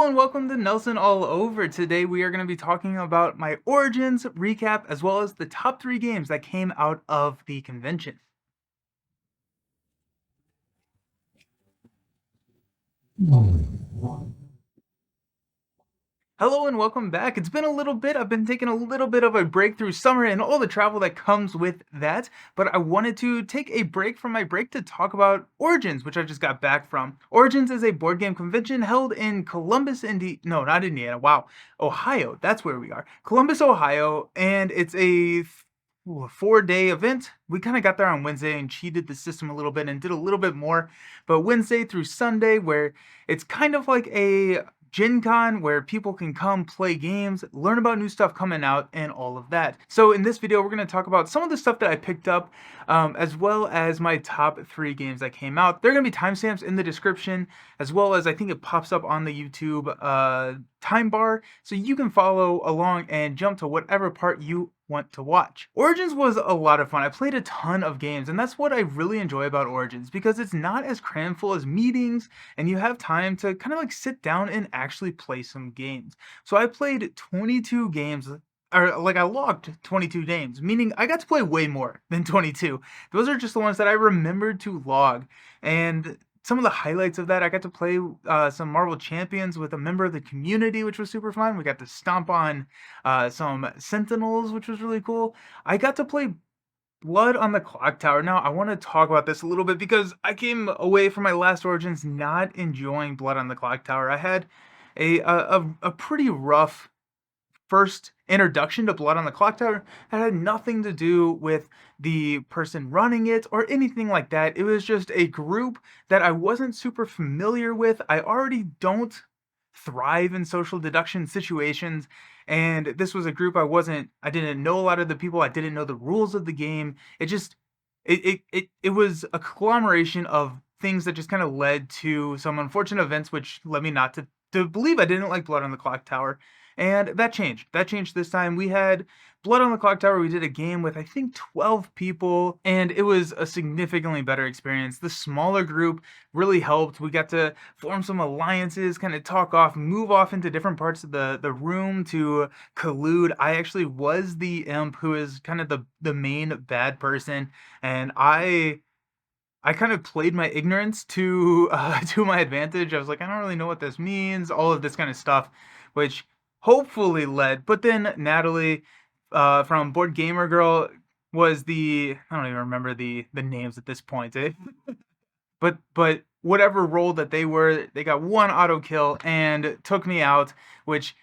Hello and welcome to Nelson All Over. Today we are going to be talking about my origins recap as well as the top 3 games that came out of the convention. Hello and welcome back. It's been a little bit. I've been taking a little bit of a break through summer and all the travel that comes with that. But I wanted to take a break from my break to talk about Origins, which I just got back from. Origins is a board game convention held in Columbus, No, not Indiana. Wow. Ohio. That's where we are. Columbus, Ohio. And it's a 4-day event. We kind of got there on Wednesday and cheated the system a little bit and did a little bit more. But Wednesday through Sunday, where it's kind of like a Gen Con where people can come play games, learn about new stuff coming out, and all of that. So in this video, we're going to talk about some of the stuff that I picked up, as well as my top 3 games that came out. There are going to be timestamps in the description, as well as I think it pops up on the YouTube time bar, so you can follow along and jump to whatever part you want to watch. Origins was a lot of fun. I played a ton of games, and that's what I really enjoy about Origins, because it's not as crammed full as meetings, and you have time to kind of like sit down and actually play some games. So I played 22 games, or like I logged 22 games, meaning I got to play way more than 22. Those are just the ones that I remembered to log. And some of the highlights of that, I got to play some Marvel Champions with a member of the community, which was super fun. We got to stomp on some Sentinels, which was really cool. I got to play Blood on the Clock Tower. Now, I want to talk about this a little bit because I came away from my last Origins not enjoying Blood on the Clock Tower. I had a pretty rough first introduction to Blood on the Clock Tower that had nothing to do with the person running it or anything like that. It was just a group that I wasn't super familiar with. I already don't thrive in social deduction situations, and this was a group I didn't know a lot of the people. I didn't know the rules of the game. It was a conglomeration of things that just kind of led to some unfortunate events, which led me not to believe I didn't like Blood on the Clock Tower. And that changed. That changed this time. We had Blood on the Clock Tower. We did a game with, I think, 12 people, and it was a significantly better experience. The smaller group really helped. We got to form some alliances, kind of talk off, move off into different parts of the room to collude. I actually was the imp who is kind of the main bad person, and I kind of played my ignorance to to my advantage. I was like, I don't really know what this means, all of this kind of stuff, which hopefully led. But then Natalie from Board Gamer Girl was I don't even remember the names at this point. But whatever role that they were, they got one auto kill and took me out, which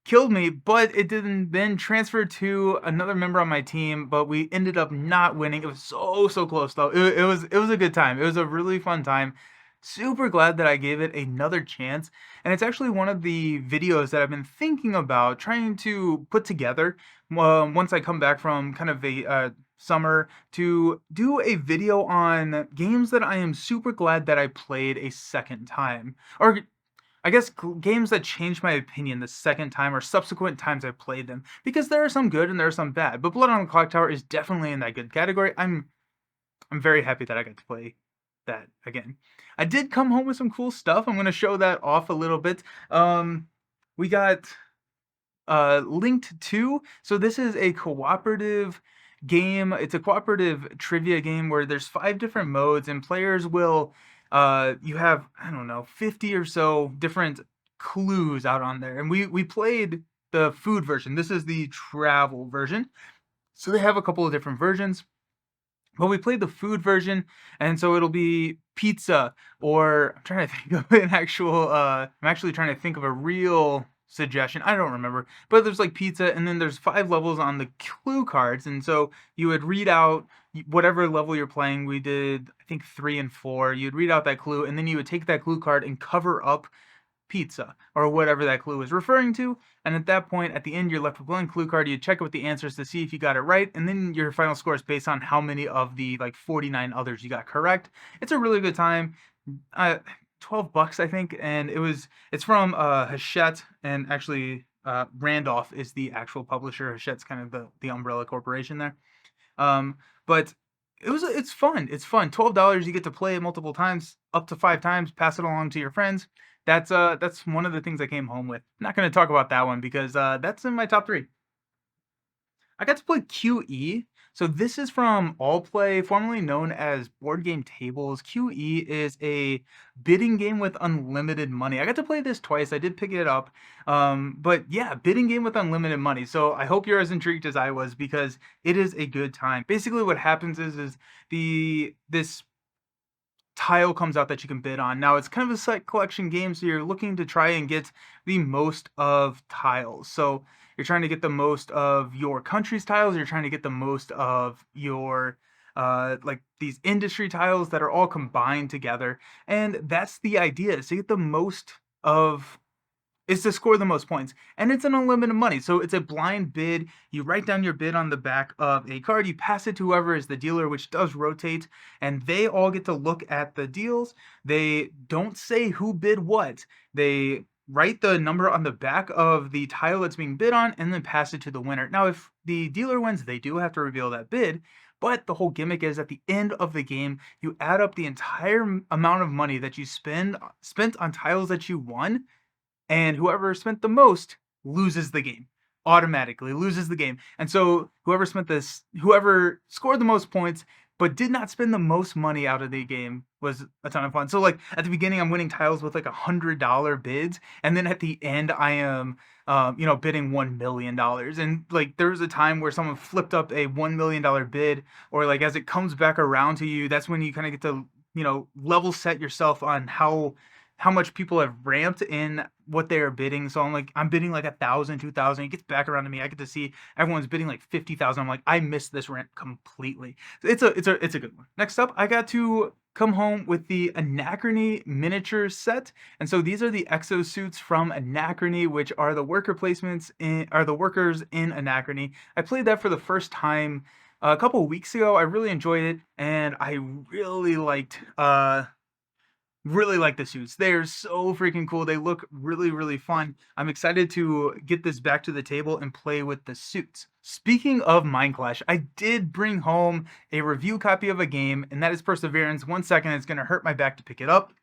killed me, but it didn't then transfer to another member on my team, but we ended up not winning. It was so close though. It was a good time. It was a really fun time. Super glad that I gave it another chance. And it's actually one of the videos that I've been thinking about trying to put together once I come back from kind of a summer, to do a video on games that I am super glad that I played a second time. Or I guess games that changed my opinion the second time or subsequent times I played them, because there are some good and there are some bad. But Blood on the Clock Tower is definitely in that good category. I'm very happy that I got to play that again. I did come home with some cool stuff. I'm going to show that off a little bit. We got Linkto. So this is a cooperative game. It's a cooperative trivia game where there's 5 different modes, and players will you have, I don't know, 50 or so different clues out on there. And we played the food version. This is the travel version. So they have a couple of different versions. But we played the food version, and so it'll be pizza, or I'm trying to think of an actual. I'm actually trying to think of a real suggestion. I don't remember, but there's like pizza, and then there's 5 levels on the clue cards, and so you would read out whatever level you're playing. We did, I think, 3 and 4. You'd read out that clue, and then you would take that clue card and cover up pizza or whatever that clue is referring to. And at that point, at the end, you're left with one clue card. You check it with the answers to see if you got it right, and then your final score is based on how many of the like 49 others you got correct. It's a really good time. 12 bucks, I think, and it's from Hachette, and actually Randolph is the actual publisher. Hachette's kind of the umbrella corporation there. But it's fun. It's fun. $12, you get to play it multiple times, up to 5 times, pass it along to your friends. that's one of the things I came home with. Not going to talk about that one because that's in my top three. I got to play QE. So this is from All Play, formerly known as Board Game Tables. QE is a bidding game with unlimited money. I got to play this twice. I did pick it up. But yeah, bidding game with unlimited money. So I hope you're as intrigued as I was because it is a good time. Basically what happens is this tile comes out that you can bid on. Now it's kind of a site collection game, so you're looking to try and get the most of tiles. So you're trying to get the most of your country's tiles. You're trying to get the most of your like these industry tiles that are all combined together, and that's the idea: is to get the most of is to score the most points. And it's an unlimited money. So it's a blind bid. You write down your bid on the back of a card, you pass it to whoever is the dealer, which does rotate, and they all get to look at the deals. They don't say who bid what. They write the number on the back of the tile that's being bid on and then pass it to the winner. Now, if the dealer wins, they do have to reveal that bid. But the whole gimmick is at the end of the game, you add up the entire amount of money that you spent on tiles that you won, and whoever spent the most loses the game, automatically loses the game. And so whoever scored the most points but did not spend the most money out of the game was a ton of fun. So like at the beginning I'm winning tiles with like $100 bids, and then at the end I am bidding $1 million. And like there was a time where someone flipped up a $1 million bid, or like as it comes back around to you, that's when you kind of get to level set yourself on how much people have ramped in what they are bidding. So I'm bidding like 1,000, 2,000. It gets back around to me. I get to see everyone's bidding like 50,000. I'm like, I missed this ramp completely. So it's a good one. Next up, I got to come home with the Anachrony miniature set. And so these are the exosuits from Anachrony, which are the the workers in Anachrony. I played that for the first time a couple of weeks ago. I really enjoyed it, and I really like the suits. They're so freaking cool. They look really, really fun. I'm excited to get this back to the table and play with the suits. Speaking of Mindclash, I did bring home a review copy of a game, and that is Perseverance. 1 second, it's going to hurt my back to pick it up.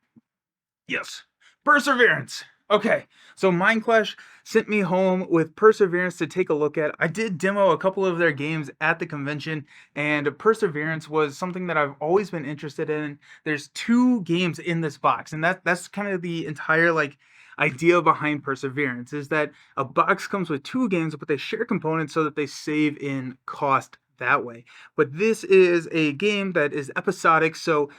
Yes, Perseverance. Okay, so Mindclash sent me home with Perseverance to take a look at. I did demo a couple of their games at the convention, and Perseverance was something that I've always been interested in. There's 2 games in this box, and that's kind of the entire like idea behind Perseverance, is that a box comes with 2 games, but they share components so that they save in cost that way. But this is a game that is episodic, so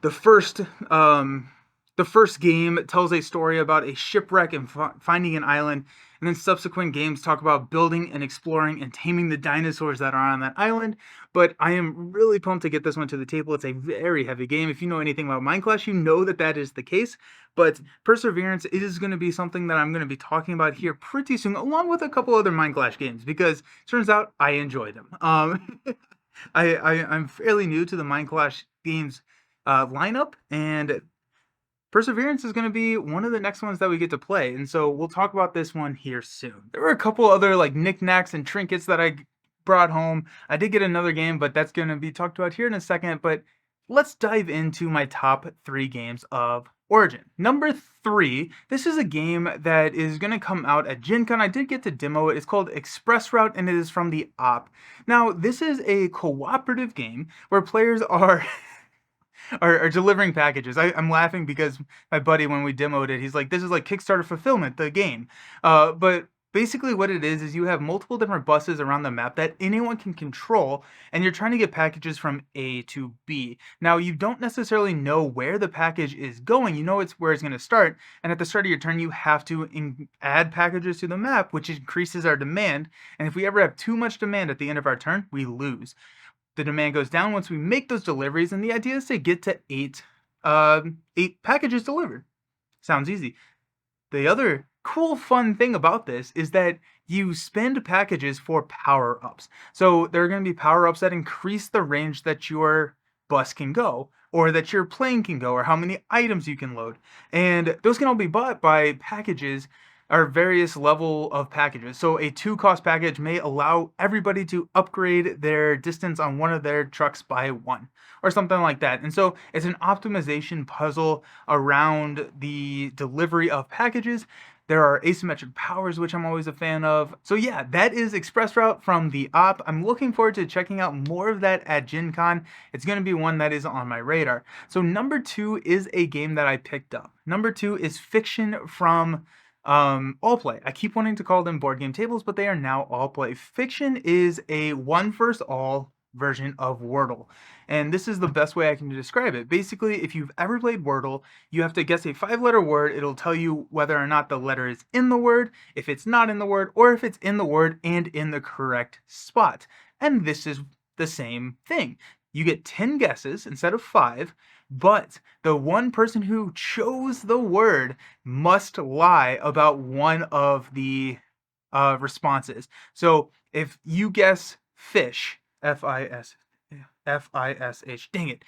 the first um the first game tells a story about a shipwreck and finding an island, and then subsequent games talk about building and exploring and taming the dinosaurs that are on that island. But I am really pumped to get this one to the table. It's a very heavy game. If you know anything about Mindclash, you know that that is the case. But Perseverance is going to be something that I'm going to be talking about here pretty soon, along with a couple other Mindclash games, because it turns out I enjoy them. I'm fairly new to the Mindclash games lineup, and Perseverance is going to be one of the next ones that we get to play, and so we'll talk about this one here soon. There were a couple other like knickknacks and trinkets that I brought home. I did get another game, but that's going to be talked about here in a second. But let's dive into my top 3 games of Origin. Number 3, this is a game that is going to come out at Gen Con. I did get to demo it. It's called Express Route, and it is from the Op. Now, this is a cooperative game where players are delivering packages. I'm laughing because my buddy, when we demoed it, he's like, this is like Kickstarter fulfillment, the game. But basically what it is you have multiple different buses around the map that anyone can control, and you're trying to get packages from A to B. Now, you don't necessarily know where the package is going. You know it's where it's going to start, and at the start of your turn, you have to add packages to the map, which increases our demand. And if we ever have too much demand at the end of our turn, we lose. The demand goes down once we make those deliveries, and the idea is to get to 8 packages delivered. Sounds easy. The other cool, fun thing about this is that you spend packages for power-ups. So there are going to be power-ups that increase the range that your bus can go, or that your plane can go, or how many items you can load. And those can all be bought by packages are various level of packages. So a 2 cost package may allow everybody to upgrade their distance on one of their trucks by 1 or something like that. And so it's an optimization puzzle around the delivery of packages. There are asymmetric powers, which I'm always a fan of. So yeah, that is Express Route from the op. I'm looking forward to checking out more of that at Gen Con. It's going to be one that is on my radar. So number 2 is a game that I picked up. Number 2 is Fiction from all play. I keep wanting to call them board game tables, but they are now all play. Fiction is a one first all version of Wordle. And this is the best way I can describe it. Basically, if you've ever played Wordle, you have to guess a 5-letter word. It'll tell you whether or not the letter is in the word, if it's not in the word, or if it's in the word and in the correct spot. And this is the same thing. You get 10 guesses instead of 5, but the one person who chose the word must lie about one of the responses. So if you guess fish, Fish, dang it,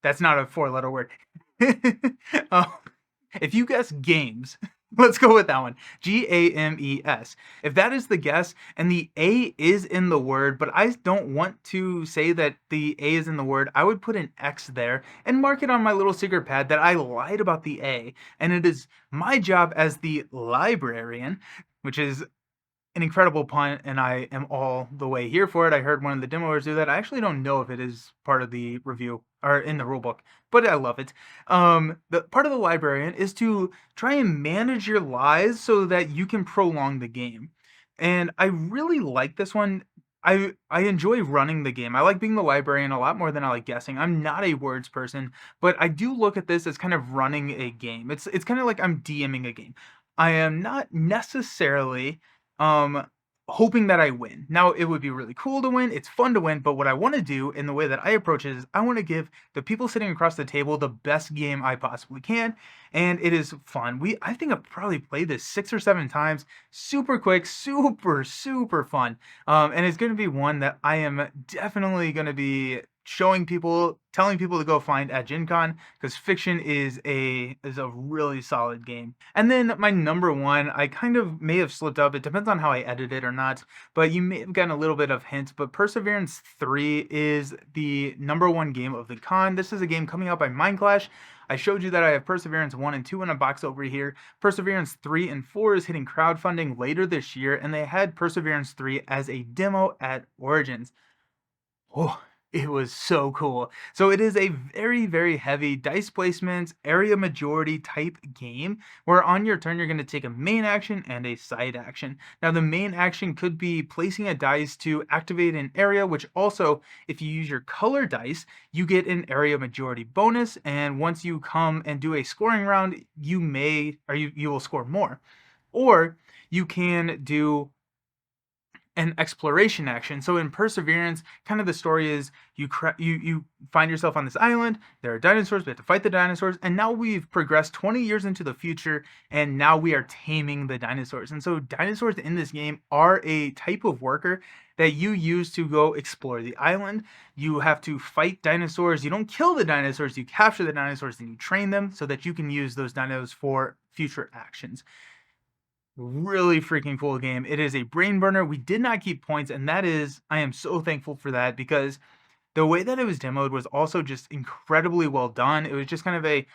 that's not a 4-letter word. uh, if you guess games, let's go with that one. Games. If that is the guess and the A is in the word, but I don't want to say that the A is in the word, I would put an X there and mark it on my little secret pad that I lied about the A. And it is my job as the librarian, which is an incredible pun, and I am all the way here for it. I heard one of the demoers do that. I actually don't know if it is part of the review or in the rulebook, but I love it. The part of the librarian is to try and manage your lies so that you can prolong the game. And I really like this one. I enjoy running the game. I like being the librarian a lot more than I like guessing. I'm not a words person, but I do look at this as kind of running a game. It's kind of like I'm DMing a game. I am not necessarily um hoping that I win. Now, it would be really cool to win. It's fun to win, but what I want to do in the way that I approach it is I want to give the people sitting across the table the best game I possibly can, and it is fun. I think I've probably played this 6 or 7 times. Super quick, super fun. And it's going to be one that I am definitely going to be showing people, telling people to go find at Gen Con, because Fiction is a really solid game. And then my number 1, I kind of may have slipped up. It depends on how I edit it or not, but you may have gotten a little bit of hint. But Perseverance 3 is the number 1 game of the con. This is a game coming out by Mindclash. I showed you that I have Perseverance 1 and 2 in a box over here. Perseverance 3 and 4 is hitting crowdfunding later this year, and they had Perseverance 3 as a demo at Origins. Oh, it was so cool. So it is a very heavy dice placement, area majority type game where on your turn you're going to take a main action and a side action. Now the main action could be placing a dice to activate an area, which also, if you use your color dice, you get an area majority bonus, and once you come and do a scoring round, you will score more. Or you can do an exploration action. So in Perseverance, kind of the story is you find yourself on this island. There are dinosaurs. We have to fight the dinosaurs, and now we've progressed 20 years into the future, and now we are taming the dinosaurs. And so dinosaurs in this game are a type of worker that you use to go explore the island. You have to fight dinosaurs. You don't kill the dinosaurs. You capture the dinosaurs and you train them so that you can use those dinos for future actions. Really freaking cool game. It is a brain burner. We did not keep points, and I am so thankful for that, because the way that it was demoed was also just incredibly well done. It was just kind of a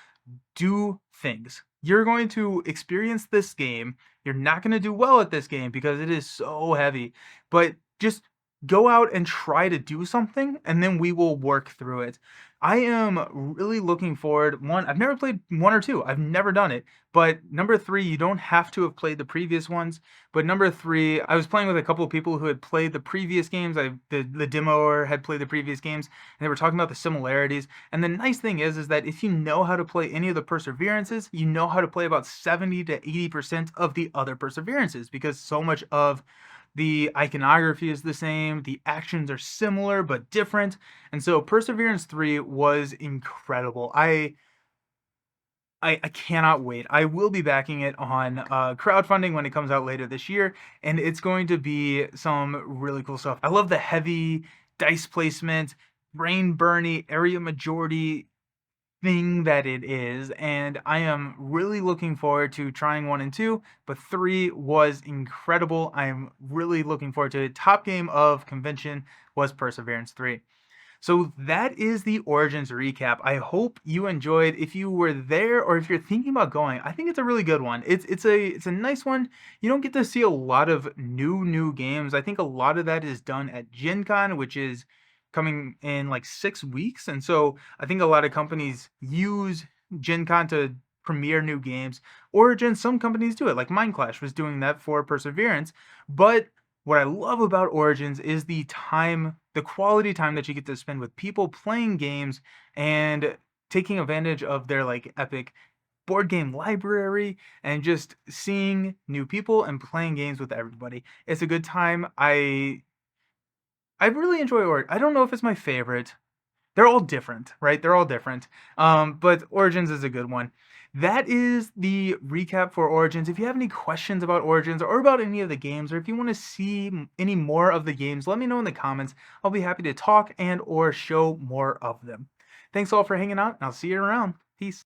do things. You're going to experience this game. You're not going to do well at this game because it is so heavy, but just go out and try to do something, and then we will work through it. I am really looking forward. One, I've never played 1 or 2. I've never done it. But number 3, you don't have to have played the previous ones. But number 3, I was playing with a couple of people who had played the previous games. The demoer had played the previous games, and they were talking about the similarities. And the nice thing is that if you know how to play any of the Perseverances, you know how to play about 70 to 80% of the other Perseverances, because so much of the iconography is the same, the actions are similar but different, and so Perseverance 3 was incredible. I cannot wait. I will be backing it on crowdfunding when it comes out later this year, and it's going to be some really cool stuff. I love the heavy dice placement, brain burny, area majority thing that it is, and I am really looking forward to trying 1 and 2, but 3 was incredible. I'm really looking forward to it. Top game of convention was Perseverance 3. So that is the Origins recap. I hope you enjoyed. If you were there or if you're thinking about going, I think it's a really good one. It's a nice one. You don't get to see a lot of new games. I think a lot of that is done at Gen Con, which is coming in like 6 weeks. And so I think a lot of companies use Gen Con to premiere new games. Origins, some companies do it, like Mindclash was doing that for Perseverance. But what I love about Origins is the time, the quality time that you get to spend with people playing games and taking advantage of their like epic board game library and just seeing new people and playing games with everybody. It's a good time. I really enjoy I don't know if it's my favorite. They're all different, right? They're all different. But Origins is a good one. That is the recap for Origins. If you have any questions about Origins or about any of the games, or if you want to see any more of the games, let me know in the comments. I'll be happy to talk and or show more of them. Thanks all for hanging out, and I'll see you around. Peace.